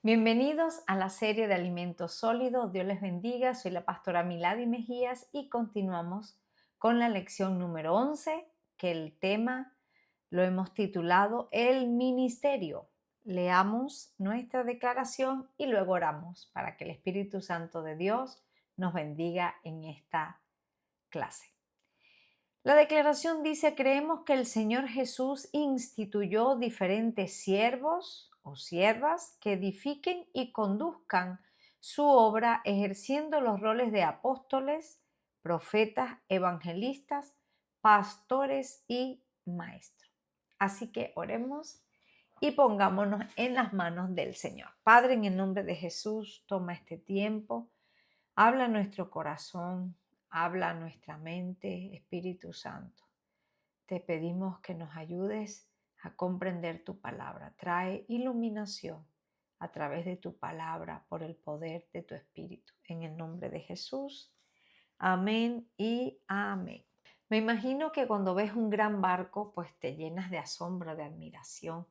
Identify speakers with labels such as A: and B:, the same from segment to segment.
A: Bienvenidos a la serie de alimentos sólidos. Dios les bendiga. Soy la pastora Milady Mejías y continuamos con la lección número 11, que el tema lo hemos titulado El ministerio. Leamos nuestra declaración y luego oramos para que el Espíritu Santo de Dios nos bendiga en esta clase. La declaración dice: creemos que el Señor Jesús instituyó diferentes siervos o siervas que edifiquen y conduzcan su obra ejerciendo los roles de apóstoles, profetas, evangelistas, pastores y maestros. Así que oremos y pongámonos en las manos del Señor. Padre, en el nombre de Jesús, toma este tiempo. Habla a nuestro corazón, habla a nuestra mente, Espíritu Santo. Te pedimos que nos ayudes a comprender tu palabra. Trae iluminación a través de tu palabra por el poder de tu Espíritu. En el nombre de Jesús. Amén y amén. Me imagino que cuando ves un gran barco, pues te llenas de asombro, de admiración.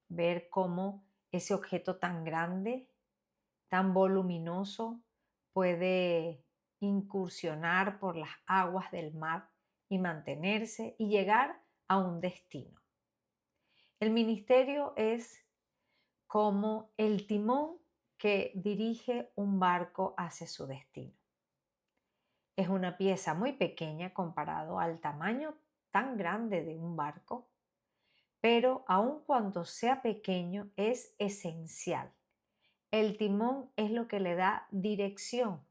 A: Ver cómo ese objeto tan grande, tan voluminoso, puede incursionar por las aguas del mar y mantenerse y llegar a un destino. El ministerio es como el timón que dirige un barco hacia su destino. Es una pieza muy pequeña comparado al tamaño tan grande de un barco, pero aun cuando sea pequeño es esencial. El timón es lo que le da dirección,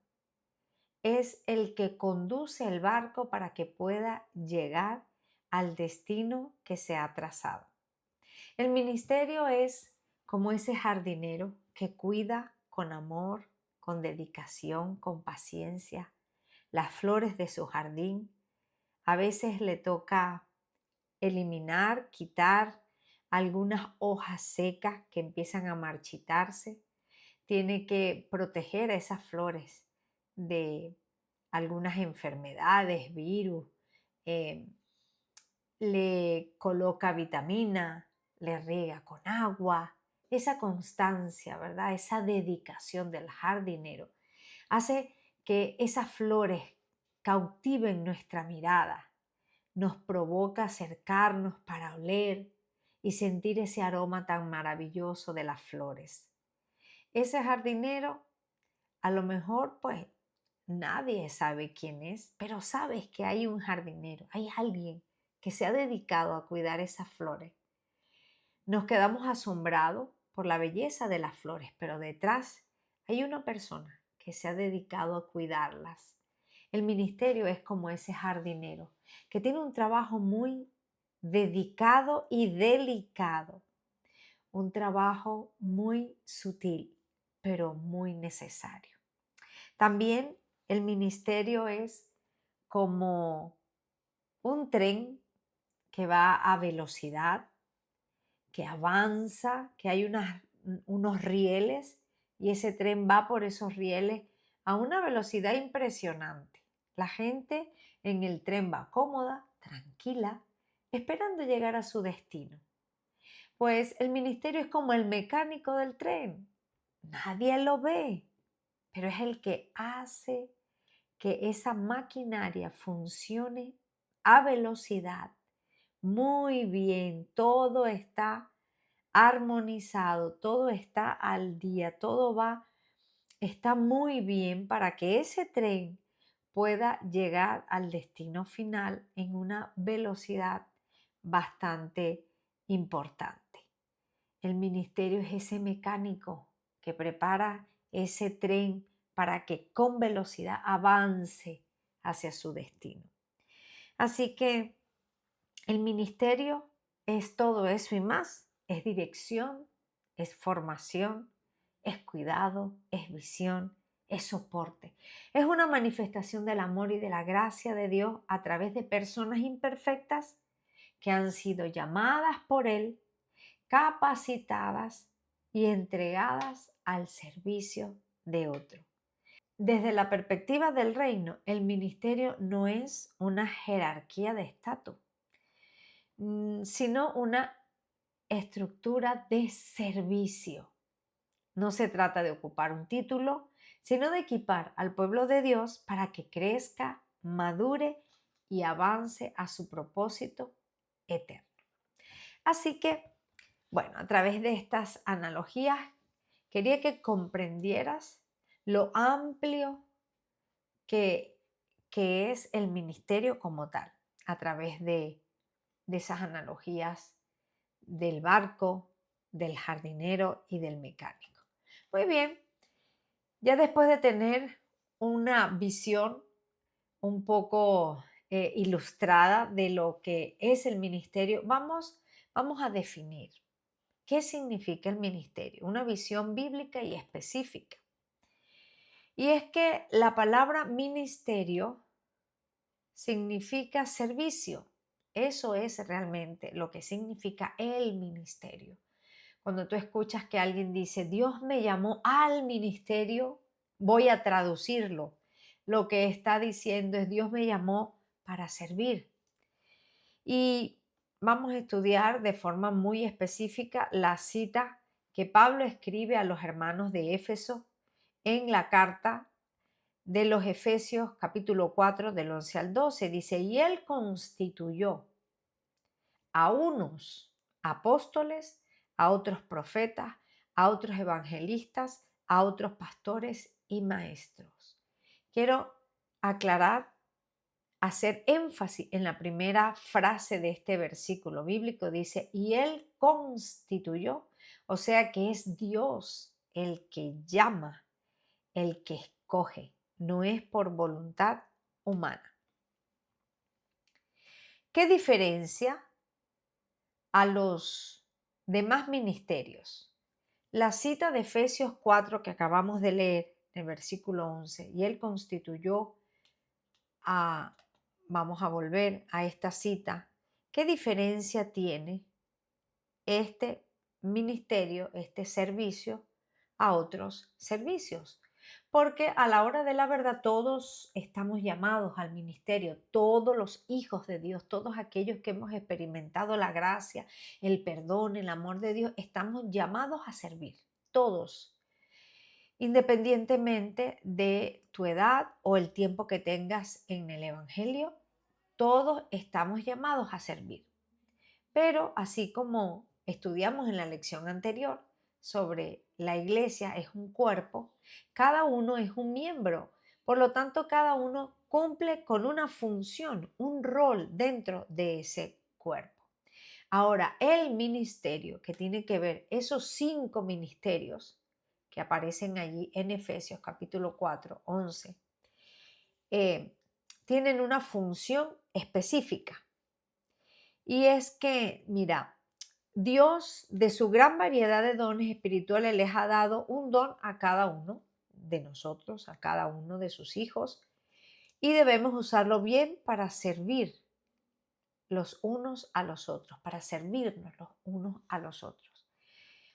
A: es el que conduce el barco para que pueda llegar al destino que se ha trazado. El ministerio es como ese jardinero que cuida con amor, con dedicación, con paciencia las flores de su jardín. A veces le toca eliminar, quitar algunas hojas secas que empiezan a marchitarse. Tiene que proteger a esas flores de algunas enfermedades, virus, eh, le coloca vitamina, le riega con agua. Esa constancia, ¿verdad? Esa dedicación del jardinero hace que esas flores cautiven nuestra mirada, nos provoca acercarnos para oler y sentir ese aroma tan maravilloso de las flores. Ese jardinero, a lo mejor pues nadie sabe quién es, pero sabes que hay un jardinero, hay alguien que se ha dedicado a cuidar esas flores. Nos quedamos asombrados por la belleza de las flores, pero detrás hay una persona que se ha dedicado a cuidarlas. El ministerio es como ese jardinero que tiene un trabajo muy dedicado y delicado, un trabajo muy sutil, pero muy necesario. También el ministerio es como un tren que va a velocidad, que avanza, que hay unos rieles y ese tren va por esos rieles a una velocidad impresionante. La gente en el tren va cómoda, tranquila, esperando llegar a su destino. Pues el ministerio es como el mecánico del tren. Nadie lo ve, pero es el que hace que esa maquinaria funcione a velocidad. Muy bien, todo está armonizado, todo está al día, está muy bien para que ese tren pueda llegar al destino final en una velocidad bastante importante. El ministerio es ese mecánico que prepara ese tren para que con velocidad avance hacia su destino. Así que el ministerio es todo eso y más. Es dirección, es formación, es cuidado, es visión, es soporte. Es una manifestación del amor y de la gracia de Dios a través de personas imperfectas que han sido llamadas por Él, capacitadas y entregadas al servicio de otro. Desde la perspectiva del reino, el ministerio no es una jerarquía de estatus, sino una estructura de servicio. No se trata de ocupar un título, sino de equipar al pueblo de Dios para que crezca, madure y avance a su propósito eterno. Así que, bueno, a través de estas analogías, quería que comprendieras lo amplio que, que es el ministerio como tal, a través de esas analogías del barco, del jardinero y del mecánico. Muy bien, ya después de tener una visión un poco ilustrada de lo que es el ministerio, vamos a definir qué significa el ministerio, una visión bíblica y específica. Y es que la palabra ministerio significa servicio. Eso es realmente lo que significa el ministerio. Cuando tú escuchas que alguien dice, Dios me llamó al ministerio, voy a traducirlo. Lo que está diciendo es, Dios me llamó para servir. Y vamos a estudiar de forma muy específica la cita que Pablo escribe a los hermanos de Éfeso en la carta de los Efesios capítulo 4 del 11 al 12. Dice, y él constituyó a unos apóstoles, a otros profetas, a otros evangelistas, a otros pastores y maestros. Quiero aclarar, hacer énfasis en la primera frase de este versículo bíblico. Dice, y él constituyó, o sea que es Dios el que llama, el que escoge, no es por voluntad humana. ¿Qué diferencia a los demás ministerios? La cita de Efesios 4 que acabamos de leer, en el versículo 11, y él constituyó a, vamos a volver a esta cita, ¿qué diferencia tiene este ministerio, este servicio, a otros servicios? Porque a la hora de la verdad todos estamos llamados al ministerio, todos los hijos de Dios, todos aquellos que hemos experimentado la gracia, el perdón, el amor de Dios, estamos llamados a servir, todos, independientemente de tu edad o el tiempo que tengas en el Evangelio, todos estamos llamados a servir. Pero así como estudiamos en la lección anterior sobre la iglesia es un cuerpo, cada uno es un miembro. Por lo tanto, cada uno cumple con una función, un rol dentro de ese cuerpo. Ahora, el ministerio que tiene que ver, esos 5 ministerios que aparecen allí en Efesios capítulo 4, 11, tienen una función específica. Y es que, mira, Dios de su gran variedad de dones espirituales les ha dado un don a cada uno de nosotros, a cada uno de sus hijos, y debemos usarlo bien para servir los unos a los otros, para servirnos los unos a los otros.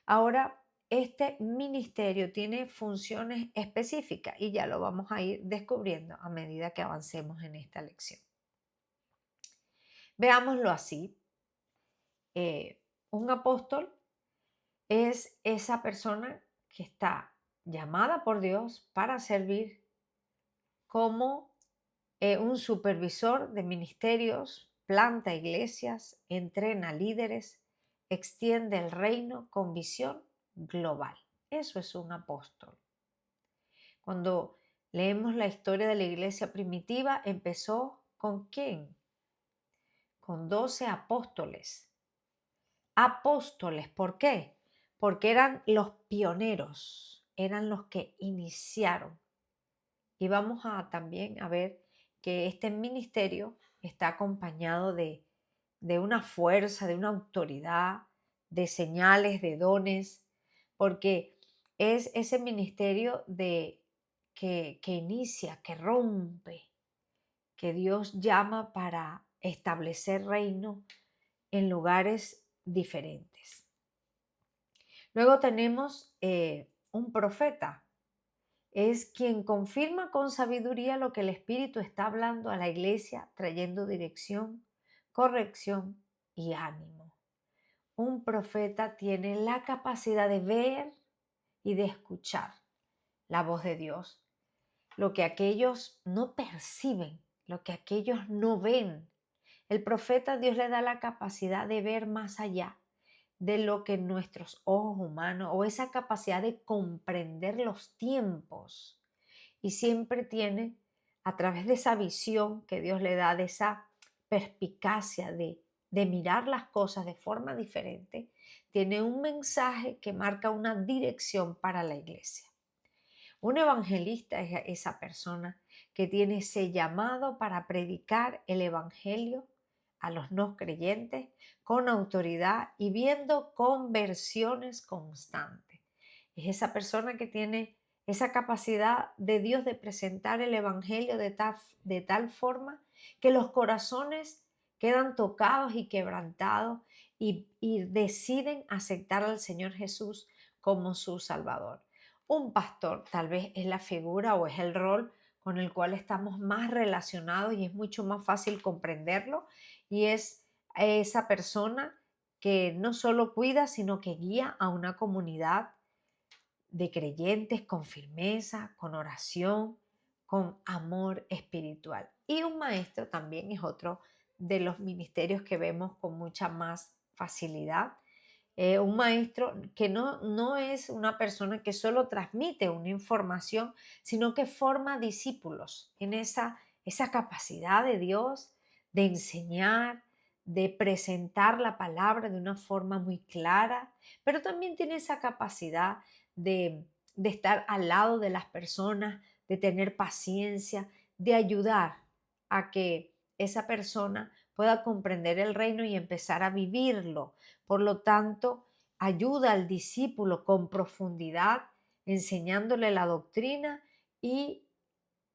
A: Ahora, este ministerio tiene funciones específicas y ya lo vamos a ir descubriendo a medida que avancemos en esta lección. Veámoslo así. Un apóstol es esa persona que está llamada por Dios para servir como un supervisor de ministerios, planta iglesias, entrena líderes, extiende el reino con visión global. Eso es un apóstol. Cuando leemos la historia de la iglesia primitiva, empezó ¿con quién? Con 12 apóstoles. Apóstoles, ¿por qué? Porque eran los pioneros, eran los que iniciaron. Y vamos a también a ver que este ministerio está acompañado de una fuerza, de una autoridad, de señales, de dones, porque es ese ministerio que inicia, que rompe, que Dios llama para establecer reino en lugares diferentes. Luego tenemos un profeta. Es quien confirma con sabiduría lo que el Espíritu está hablando a la iglesia, trayendo dirección, corrección y ánimo. Un profeta tiene la capacidad de ver y de escuchar la voz de Dios, lo que aquellos no perciben, lo que aquellos no ven. El profeta, Dios le da la capacidad de ver más allá de lo que nuestros ojos humanos, o esa capacidad de comprender los tiempos. Y siempre tiene, a través de esa visión que Dios le da, de esa perspicacia de mirar las cosas de forma diferente, tiene un mensaje que marca una dirección para la iglesia. Un evangelista es esa persona que tiene ese llamado para predicar el evangelio a los no creyentes con autoridad y viendo conversiones constantes. Es esa persona que tiene esa capacidad de Dios de presentar el evangelio de tal forma que los corazones quedan tocados y quebrantados y deciden aceptar al Señor Jesús como su Salvador. Un pastor tal vez es la figura o es el rol con el cual estamos más relacionados y es mucho más fácil comprenderlo, y es esa persona que no solo cuida, sino que guía a una comunidad de creyentes con firmeza, con oración, con amor espiritual. Y un maestro también es otro de los ministerios que vemos con mucha más facilidad. Un maestro que no es una persona que solo transmite una información, sino que forma discípulos en esa capacidad de Dios de enseñar, de presentar la palabra de una forma muy clara, pero también tiene esa capacidad de estar al lado de las personas, de tener paciencia, de ayudar a que esa persona pueda comprender el reino y empezar a vivirlo. Por lo tanto, ayuda al discípulo con profundidad, enseñándole la doctrina y,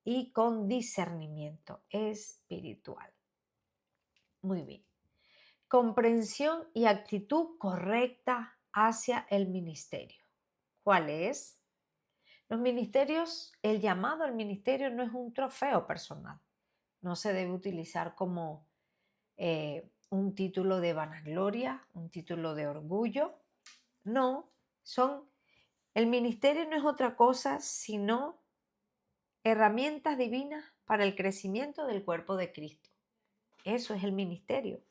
A: y con discernimiento espiritual. Muy bien. Comprensión y actitud correcta hacia el ministerio. ¿Cuál es? Los ministerios, el llamado al ministerio no es un trofeo personal. No se debe utilizar como un título de vanagloria, un título de orgullo. No, el ministerio no es otra cosa sino herramientas divinas para el crecimiento del cuerpo de Cristo. Eso es el ministerio.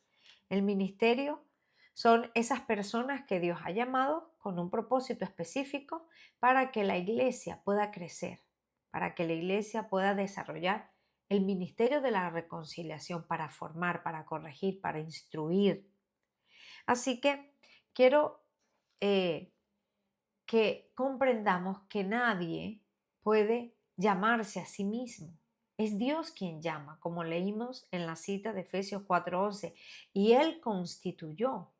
A: El ministerio son esas personas que Dios ha llamado con un propósito específico para que la iglesia pueda crecer, para que la iglesia pueda desarrollar el ministerio de la reconciliación, para formar, para corregir, para instruir. Así que quiero que comprendamos que nadie puede llamarse a sí mismo. Es Dios quien llama, como leímos en la cita de Efesios 4:11, y Él constituyó.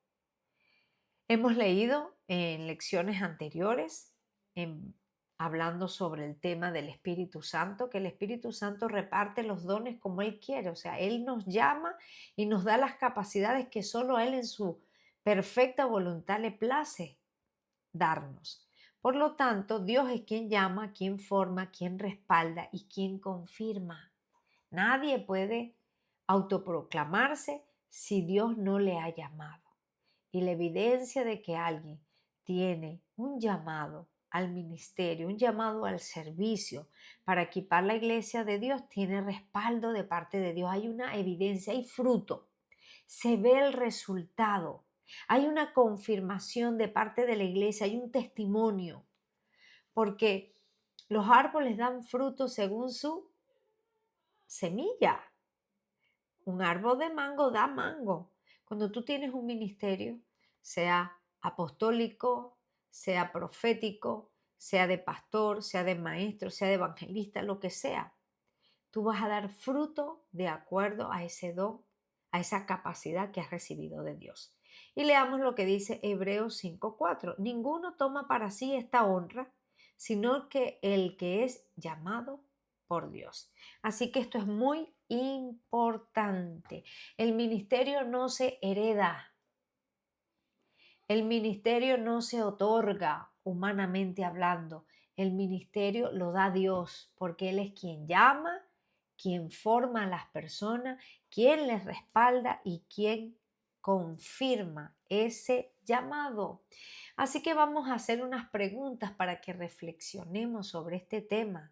A: Hemos leído en lecciones anteriores, hablando sobre el tema del Espíritu Santo, que el Espíritu Santo reparte los dones como Él quiere. O sea, Él nos llama y nos da las capacidades que solo a Él en su perfecta voluntad le place darnos. Por lo tanto, Dios es quien llama, quien forma, quien respalda y quien confirma. Nadie puede autoproclamarse si Dios no le ha llamado. Y la evidencia de que alguien tiene un llamado al ministerio, un llamado al servicio para equipar la iglesia de Dios, tiene respaldo de parte de Dios. Hay una evidencia, hay fruto. Se ve el resultado. Hay una confirmación de parte de la iglesia, hay un testimonio, porque los árboles dan fruto según su semilla. Un árbol de mango da mango. Cuando tú tienes un ministerio, sea apostólico, sea profético, sea de pastor, sea de maestro, sea de evangelista, lo que sea, tú vas a dar fruto de acuerdo a ese don, a esa capacidad que has recibido de Dios. Y leamos lo que dice Hebreos 5:4. Ninguno toma para sí esta honra, sino que el que es llamado por Dios. Así que esto es muy importante. El ministerio no se hereda. El ministerio no se otorga humanamente hablando. El ministerio lo da Dios, porque Él es quien llama, quien forma a las personas, quien les respalda y quien confirma ese llamado. Así que vamos a hacer unas preguntas para que reflexionemos sobre este tema.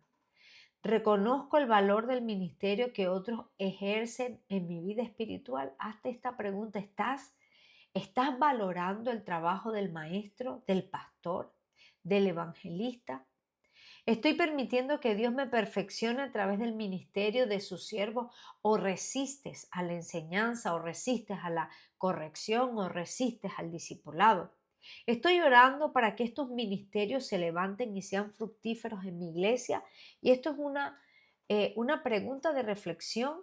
A: ¿Reconozco el valor del ministerio que otros ejercen en mi vida espiritual? Hazte esta pregunta. ¿Estás valorando el trabajo del maestro, del pastor, del evangelista? ¿Estoy permitiendo que Dios me perfeccione a través del ministerio de sus siervos o resistes a la enseñanza o resistes a la corrección o resistes al discipulado? Estoy orando para que estos ministerios se levanten y sean fructíferos en mi iglesia. Y esto es una pregunta de reflexión,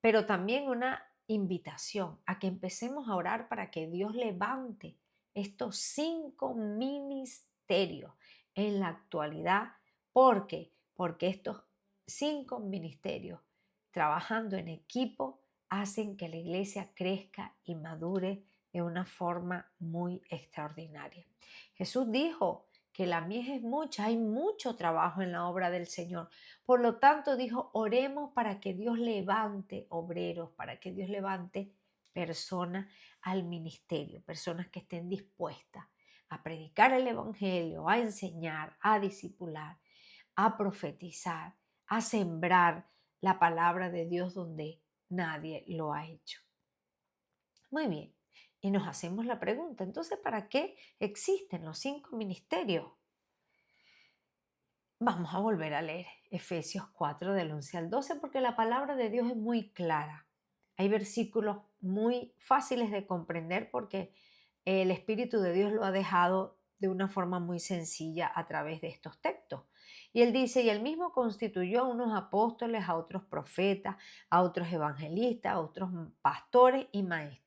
A: pero también una invitación a que empecemos a orar para que Dios levante estos 5 ministerios en la actualidad. ¿Por qué? Porque estos 5 ministerios trabajando en equipo hacen que la iglesia crezca y madure de una forma muy extraordinaria. Jesús dijo que la mies es mucha, hay mucho trabajo en la obra del Señor. Por lo tanto, dijo, oremos para que Dios levante obreros, para que Dios levante personas al ministerio, personas que estén dispuestas a predicar el evangelio, a enseñar, a discipular, a profetizar, a sembrar la palabra de Dios donde nadie lo ha hecho. Muy bien. Y nos hacemos la pregunta, entonces, ¿para qué existen los 5 ministerios? Vamos a volver a leer Efesios 4 del 11 al 12 porque la palabra de Dios es muy clara. Hay versículos muy fáciles de comprender porque el Espíritu de Dios lo ha dejado de una forma muy sencilla a través de estos textos. Y él dice, y él mismo constituyó a unos apóstoles, a otros profetas, a otros evangelistas, a otros pastores y maestros.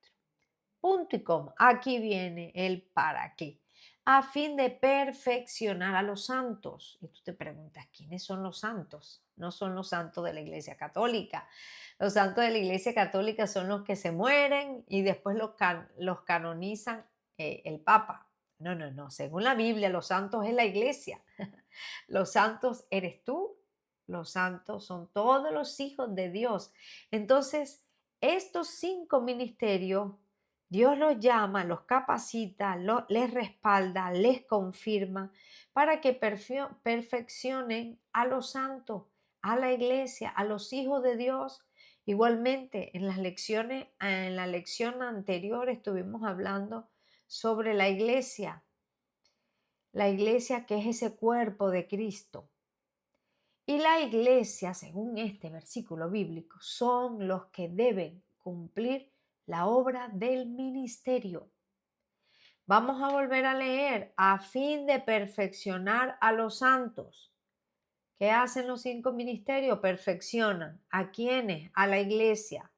A: Punto y coma. Aquí viene el para qué. A fin de perfeccionar a los santos. Y tú te preguntas, ¿quiénes son los santos? No son los santos de la Iglesia Católica. Los santos de la Iglesia Católica son los que se mueren y después los canonizan el Papa. No, no, no. Según la Biblia, los santos es la Iglesia. Los santos eres tú. Los santos son todos los hijos de Dios. Entonces, estos 5 ministerios Dios los llama, los capacita, les respalda, les confirma para que perfeccionen a los santos, a la iglesia, a los hijos de Dios. Igualmente, en la lección anterior estuvimos hablando sobre la iglesia que es ese cuerpo de Cristo. Y la iglesia, según este versículo bíblico, son los que deben cumplir la obra del ministerio. Vamos a volver a leer, a fin de perfeccionar a los santos. ¿Qué hacen los 5 ministerios? Perfeccionan. ¿A quiénes? A la iglesia.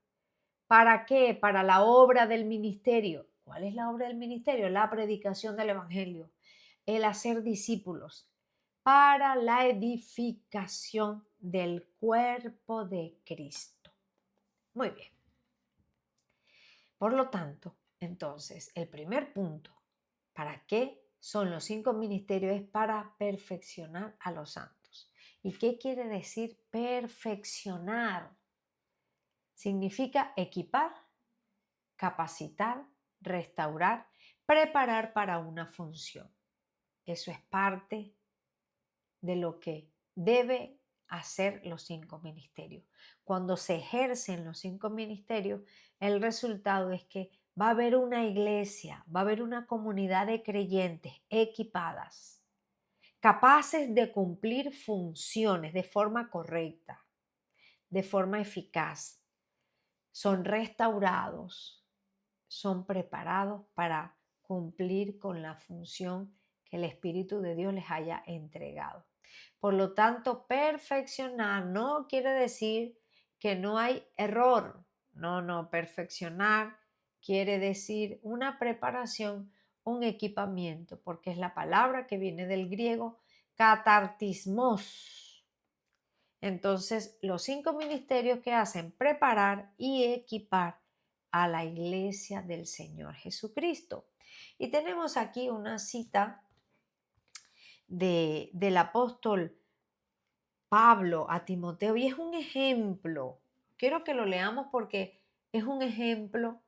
A: ¿Para qué? Para la obra del ministerio. ¿Cuál es la obra del ministerio? La predicación del evangelio, el hacer discípulos, para la edificación del cuerpo de Cristo. Muy bien. Por lo tanto, entonces, el primer punto, ¿para qué son los 5 ministerios? Es para perfeccionar a los santos. ¿Y qué quiere decir perfeccionar? Significa equipar, capacitar, restaurar, preparar para una función. Eso es parte de lo que debe hacer los 5 ministerios. Cuando se ejercen los 5 ministerios, el resultado es que va a haber una iglesia, va a haber una comunidad de creyentes equipadas, capaces de cumplir funciones de forma correcta, de forma eficaz. Son restaurados, son preparados para cumplir con la función que el Espíritu de Dios les haya entregado. Por lo tanto, perfeccionar no quiere decir que no hay error. No, perfeccionar quiere decir una preparación, un equipamiento, porque es la palabra que viene del griego catartismos. Entonces, los 5 ministerios que hacen preparar y equipar a la iglesia del Señor Jesucristo. Y tenemos aquí una cita del apóstol Pablo a Timoteo y es un ejemplo. Quiero que lo leamos porque es un ejemplo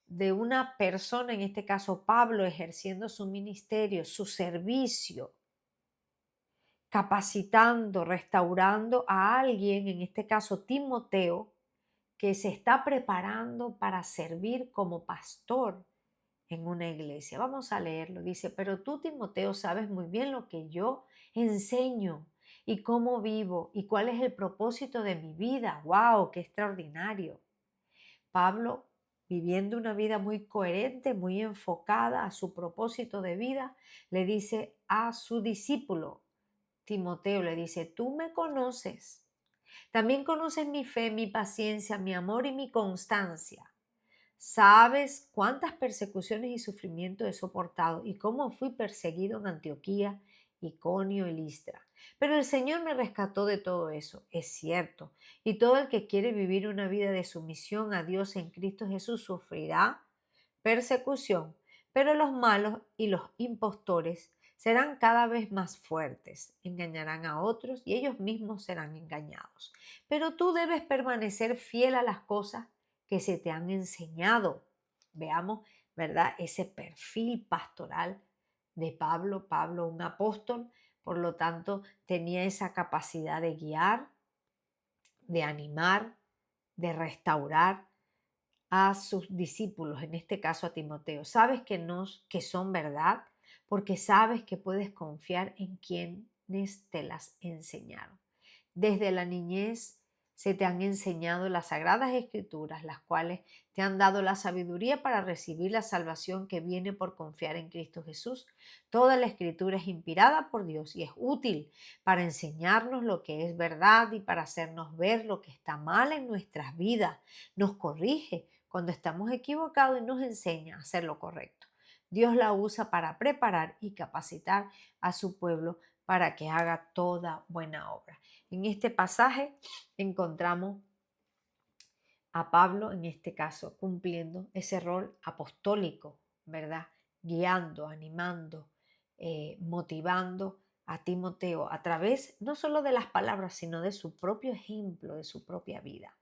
A: de una persona, en este caso Pablo, ejerciendo su ministerio, su servicio, capacitando, restaurando a alguien, en este caso Timoteo, que se está preparando para servir como pastor en una iglesia. Vamos a leerlo. Dice, pero tú, Timoteo, sabes muy bien lo que yo enseño y cómo vivo y cuál es el propósito de mi vida. ¡Wow! ¡Qué extraordinario! Pablo, viviendo una vida muy coherente, muy enfocada a su propósito de vida, le dice a su discípulo, Timoteo, le dice, tú me conoces. También conoces mi fe, mi paciencia, mi amor y mi constancia. Sabes cuántas persecuciones y sufrimientos he soportado y cómo fui perseguido en Antioquía, Iconio y Listra. Pero el Señor me rescató de todo eso, es cierto. Y todo el que quiere vivir una vida de sumisión a Dios en Cristo Jesús sufrirá persecución. Pero los malos y los impostores serán cada vez más fuertes, engañarán a otros y ellos mismos serán engañados. Pero tú debes permanecer fiel a las cosas que se te han enseñado. Veamos, ¿verdad? Ese perfil pastoral de Pablo. Pablo, un apóstol, por lo tanto, tenía esa capacidad de guiar, de animar, de restaurar a sus discípulos, en este caso a Timoteo. Sabes que son verdad porque sabes que puedes confiar en quienes te las enseñaron. Desde la niñez se te han enseñado las sagradas escrituras, las cuales te han dado la sabiduría para recibir la salvación que viene por confiar en Cristo Jesús. Toda la escritura es inspirada por Dios y es útil para enseñarnos lo que es verdad y para hacernos ver lo que está mal en nuestras vidas. Nos corrige cuando estamos equivocados y nos enseña a hacer lo correcto. Dios la usa para preparar y capacitar a su pueblo para que haga toda buena obra. En este pasaje encontramos a Pablo, en este caso, cumpliendo ese rol apostólico, ¿verdad? Guiando, animando, motivando a Timoteo a través no solo de las palabras, sino de su propio ejemplo, de su propia vida.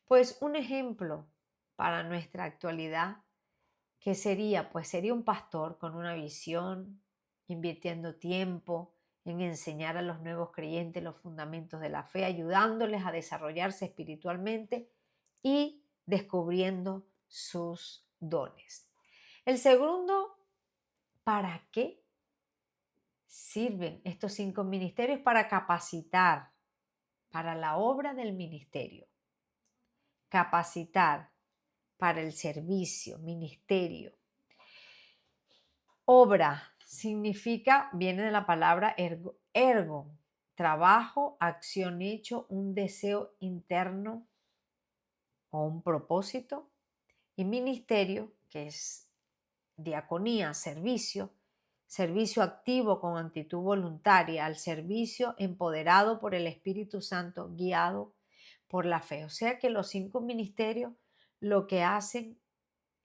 A: Pues un ejemplo para nuestra actualidad, que sería? Pues sería un pastor con una visión, invirtiendo tiempo en enseñar a los nuevos creyentes los fundamentos de la fe, ayudándoles a desarrollarse espiritualmente y descubriendo sus dones. El segundo, ¿para qué sirven estos 5 ministerios? Para capacitar para la obra del ministerio. Capacitar para el servicio, ministerio. Obra significa, viene de la palabra ergo, trabajo, acción hecho, un deseo interno o un propósito. Y ministerio, que es diaconía, servicio, servicio activo con actitud voluntaria, al servicio empoderado por el Espíritu Santo, guiado por la fe. O sea que los 5 ministerios lo que hacen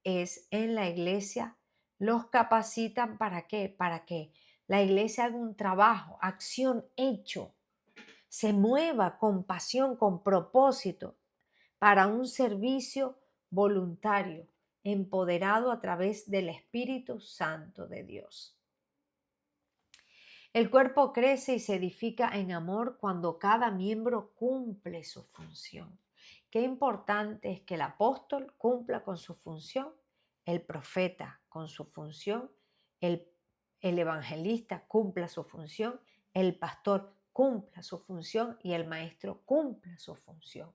A: es en la iglesia, los capacitan ¿para qué? Para que la iglesia haga un trabajo, acción hecho, se mueva con pasión, con propósito, para un servicio voluntario, empoderado a través del Espíritu Santo de Dios. El cuerpo crece y se edifica en amor cuando cada miembro cumple su función. Qué importante es que el apóstol cumpla con su función, el profeta con su función, el evangelista cumpla su función, el pastor cumpla su función y el maestro cumpla su función.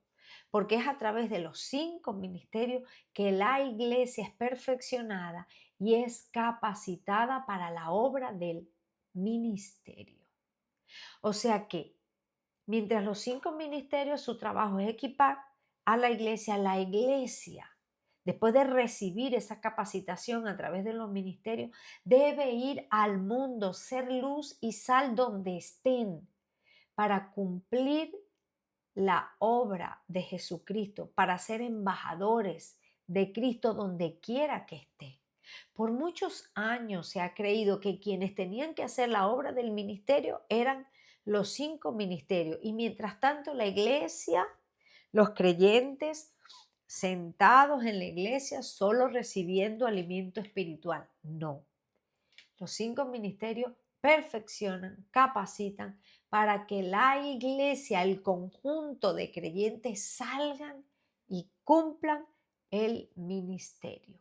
A: Porque es a través de los 5 ministerios que la iglesia es perfeccionada y es capacitada para la obra del ministerio. O sea que mientras los 5 ministerios, su trabajo es equipar a la iglesia, después de recibir esa capacitación a través de los ministerios, debe ir al mundo, ser luz y sal donde estén, para cumplir la obra de Jesucristo, para ser embajadores de Cristo donde quiera que esté. Por muchos años se ha creído que quienes tenían que hacer la obra del ministerio eran los 5 ministerios y mientras tanto la iglesia, los creyentes, sentados en la iglesia solo recibiendo alimento espiritual. No. Los 5 ministerios perfeccionan, capacitan para que la iglesia, el conjunto de creyentes salgan y cumplan el ministerio.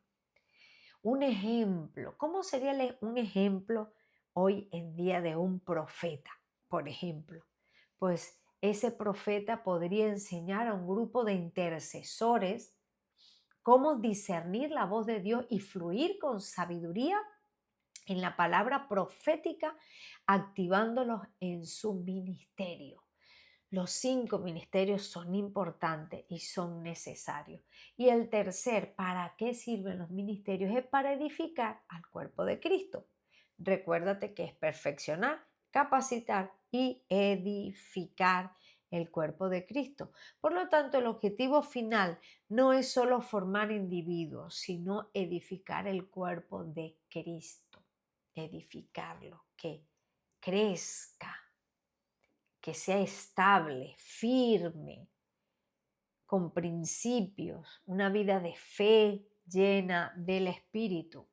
A: Un ejemplo, ¿cómo sería un ejemplo hoy en día de un profeta? Por ejemplo, pues ese profeta podría enseñar a un grupo de intercesores cómo discernir la voz de Dios y fluir con sabiduría en la palabra profética, activándolos en su ministerio. Los 5 ministerios son importantes y son necesarios. Y el tercer, ¿para qué sirven los ministerios? Es para edificar al cuerpo de Cristo. Recuérdate que es perfeccionar, capacitar y edificar el cuerpo de Cristo. Por lo tanto, el objetivo final no es solo formar individuos, sino edificar el cuerpo de Cristo. Edificarlo, que crezca, que sea estable, firme, con principios, una vida de fe llena del Espíritu.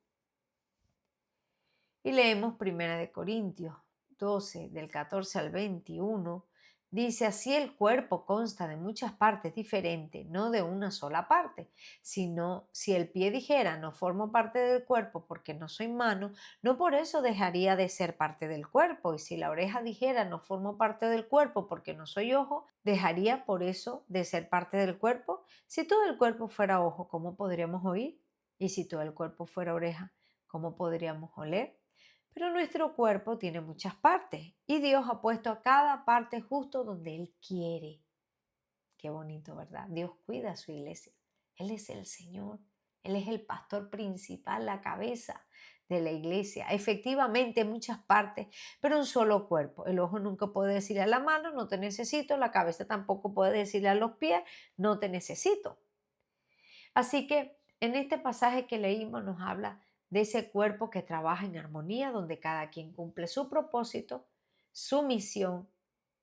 A: Y leemos 1 Corintios 12, del 14 al 21. Dice, así el cuerpo consta de muchas partes diferentes, no de una sola parte, sino si el pie dijera, no formo parte del cuerpo porque no soy mano, no por eso dejaría de ser parte del cuerpo. Y si la oreja dijera, no formo parte del cuerpo porque no soy ojo, dejaría por eso de ser parte del cuerpo. Si todo el cuerpo fuera ojo, ¿cómo podríamos oír? Y si todo el cuerpo fuera oreja, ¿cómo podríamos oler? Pero nuestro cuerpo tiene muchas partes y Dios ha puesto a cada parte justo donde Él quiere. Qué bonito, ¿verdad? Dios cuida a su iglesia. Él es el Señor. Él es el pastor principal, la cabeza de la iglesia. Efectivamente, muchas partes, pero un solo cuerpo. El ojo nunca puede decirle a la mano, no te necesito. La cabeza tampoco puede decirle a los pies, no te necesito. Así que en este pasaje que leímos nos habla de ese cuerpo que trabaja en armonía, donde cada quien cumple su propósito, su misión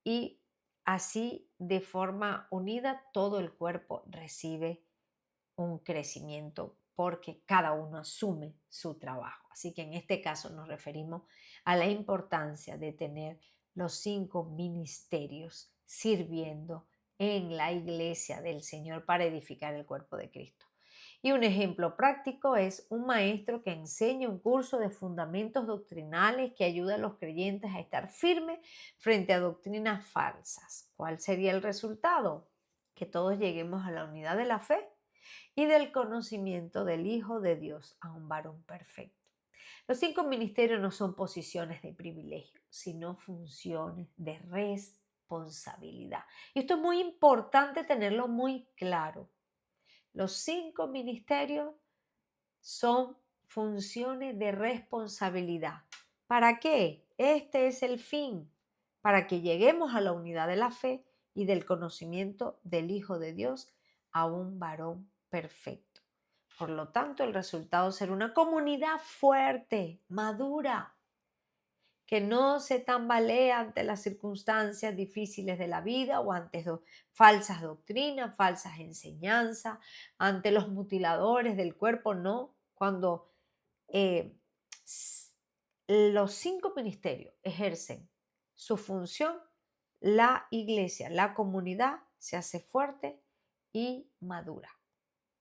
A: y así de forma unida todo el cuerpo recibe un crecimiento porque cada uno asume su trabajo. Así que en este caso nos referimos a la importancia de tener los 5 ministerios sirviendo en la iglesia del Señor para edificar el cuerpo de Cristo. Y un ejemplo práctico es un maestro que enseña un curso de fundamentos doctrinales que ayuda a los creyentes a estar firmes frente a doctrinas falsas. ¿Cuál sería el resultado? Que todos lleguemos a la unidad de la fe y del conocimiento del Hijo de Dios, a un varón perfecto. Los 5 ministerios no son posiciones de privilegio, sino funciones de responsabilidad. Y esto es muy importante tenerlo muy claro. Los 5 ministerios son funciones de responsabilidad. ¿Para qué? Este es el fin, para que lleguemos a la unidad de la fe y del conocimiento del Hijo de Dios, a un varón perfecto. Por lo tanto, el resultado será una comunidad fuerte, madura, que no se tambalea ante las circunstancias difíciles de la vida o ante falsas doctrinas, falsas enseñanzas, ante los mutiladores del cuerpo, no. Cuando eh, los 5 ministerios ejercen su función, la iglesia, la comunidad se hace fuerte y madura.